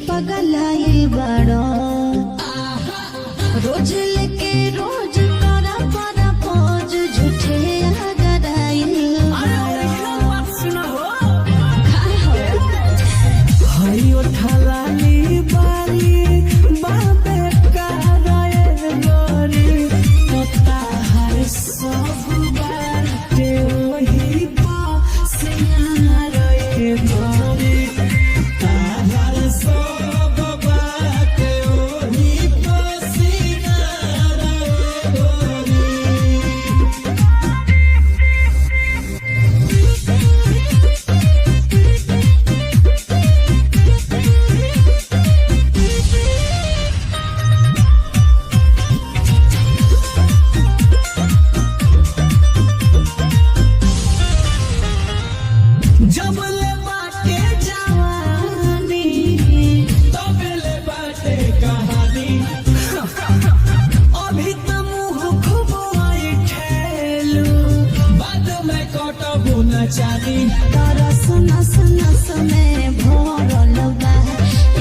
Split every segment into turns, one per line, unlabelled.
पगलाइल बड़ो रोज लेके रोज करा परा पोज झूठे आगराइल
हरियो ठलाली बाली बाबे कराए गोरी तोता हर सब बाटे वही पासिया रे गोरी ताहर सब बाटे वही पासिया रे गोरी जब ले बाटे जवानी तब ले बाटे कहानी अभी तो मुँह खूब आई ठेलू बाद में कटबू न चानी
तरस नस नस में भरल बा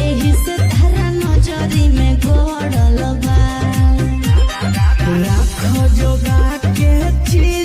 एही से तारा नजरी में गड़ल बा
राख जोगा के चीज